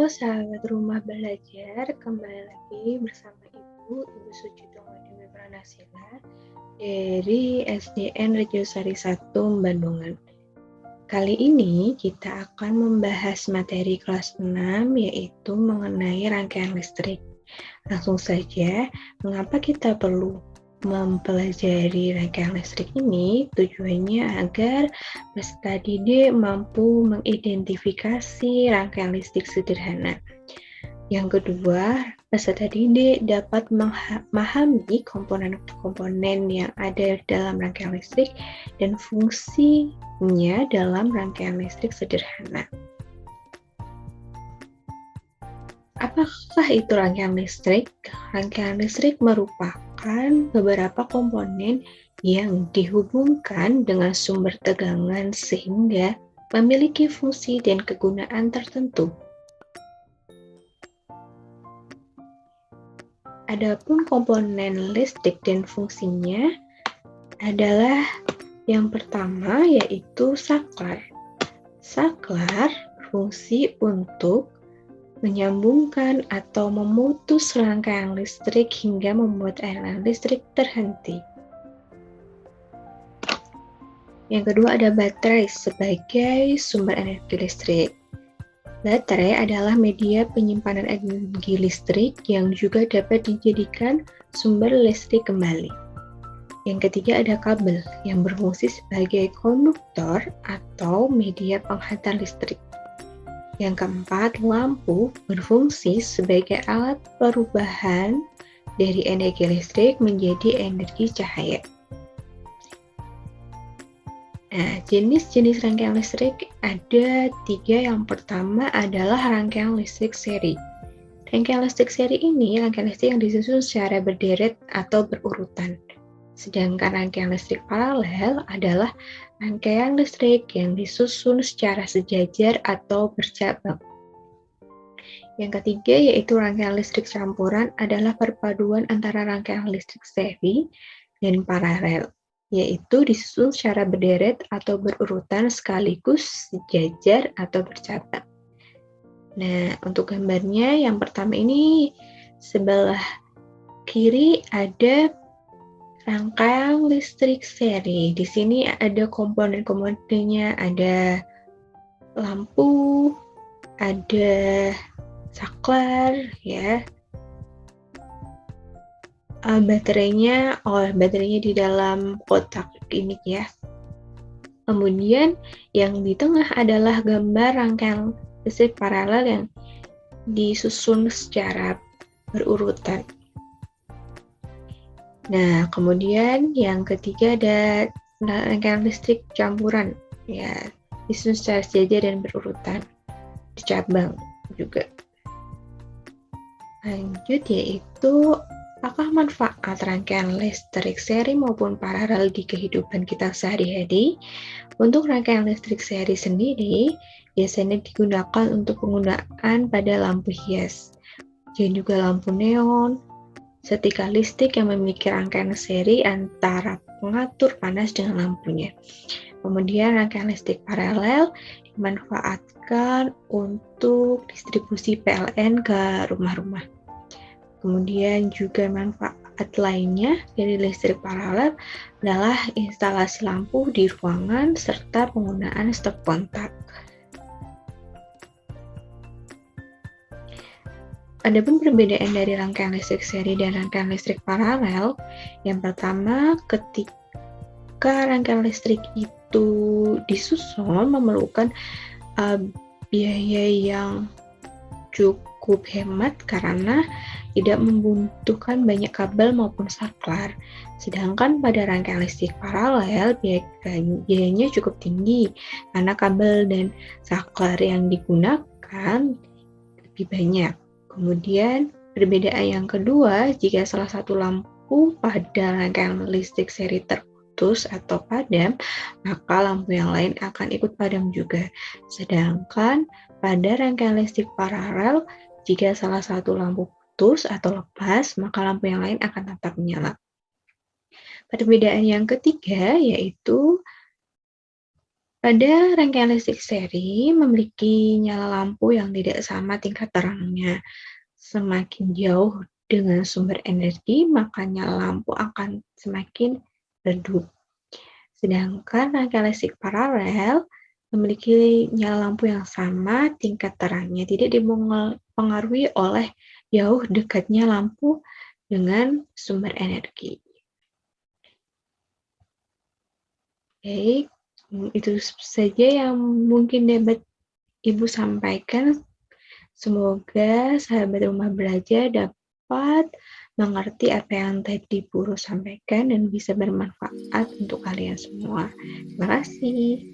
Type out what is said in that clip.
sahabat rumah belajar, kembali lagi bersama Ibu Suci Dewi Pranasila dari SDN Rejosari 1 Bandungan. Kali ini kita akan membahas materi kelas 6 yaitu mengenai rangkaian listrik. Langsung saja, mengapa kita perlu mempelajari rangkaian listrik ini? Tujuannya agar peserta didik mampu mengidentifikasi rangkaian listrik sederhana. Yang kedua, peserta didik dapat memahami komponen-komponen yang ada dalam rangkaian listrik dan fungsinya dalam rangkaian listrik sederhana. Apakah itu rangkaian listrik? Rangkaian listrik merupakan beberapa komponen yang dihubungkan dengan sumber tegangan sehingga memiliki fungsi dan kegunaan tertentu. Adapun komponen listrik dan fungsinya adalah yang pertama yaitu saklar. Saklar berfungsi untuk menyambungkan atau memutus rangkaian listrik hingga membuat aliran listrik terhenti. Yang kedua ada baterai sebagai sumber energi listrik. Baterai adalah media penyimpanan energi listrik yang juga dapat dijadikan sumber listrik kembali. Yang ketiga ada kabel yang berfungsi sebagai konduktor atau media penghantar listrik. Yang keempat, lampu berfungsi sebagai alat perubahan dari energi listrik menjadi energi cahaya. Nah, jenis-jenis rangkaian listrik ada 3. Yang pertama adalah rangkaian listrik seri. Rangkaian listrik seri ini rangkaian listrik yang disusun secara berderet atau berurutan. Sedangkan rangkaian listrik paralel adalah rangkaian listrik yang disusun secara sejajar atau bercabang. Yang ketiga yaitu rangkaian listrik campuran adalah perpaduan antara rangkaian listrik seri dan paralel, yaitu disusun secara berderet atau berurutan sekaligus sejajar atau bercabang. Nah, untuk gambarnya yang pertama ini sebelah kiri ada rangkaian listrik seri. Di sini ada komponen-komponennya, ada lampu, ada saklar, ya. Baterainya di dalam kotak ini, ya. Kemudian yang di tengah adalah gambar rangkaian listrik paralel yang disusun secara berurutan. Nah, kemudian yang ketiga ada rangkaian listrik campuran, ya, disusun secara sejajar dan berurutan, dicabang juga. Lanjut yaitu apakah manfaat rangkaian listrik seri maupun paralel di kehidupan kita sehari-hari? Untuk rangkaian listrik seri sendiri biasanya digunakan untuk penggunaan pada lampu hias, dan juga lampu neon, setika listrik yang memiliki rangkaian seri antara pengatur panas dengan lampunya. Kemudian rangkaian listrik paralel dimanfaatkan untuk distribusi PLN ke rumah-rumah. Kemudian juga manfaat lainnya dari listrik paralel adalah instalasi lampu di ruangan serta penggunaan stop kontak. Adapun perbedaan dari rangkaian listrik seri dan rangkaian listrik paralel, yang pertama ketika rangkaian listrik itu disusun memerlukan biaya yang cukup hemat karena tidak membutuhkan banyak kabel maupun saklar. Sedangkan pada rangkaian listrik paralel biayanya cukup tinggi karena kabel dan saklar yang digunakan lebih banyak. Kemudian perbedaan yang kedua, jika salah satu lampu pada rangkaian listrik seri terputus atau padam, maka lampu yang lain akan ikut padam juga. Sedangkan pada rangkaian listrik paralel, jika salah satu lampu putus atau lepas, maka lampu yang lain akan tetap menyala. Perbedaan yang ketiga yaitu Pada rangkaian listrik seri memiliki nyala lampu yang tidak sama tingkat terangnya. Semakin jauh dengan sumber energi, maka nyala lampu akan semakin redup. Sedangkan rangkaian listrik paralel memiliki nyala lampu yang sama tingkat terangnya, tidak dipengaruhi oleh jauh dekatnya lampu dengan sumber energi. Baik, itu saja yang mungkin dapat Ibu sampaikan. Semoga sahabat rumah belajar dapat mengerti apa yang tadi Guru sampaikan dan bisa bermanfaat untuk kalian semua. Terima kasih.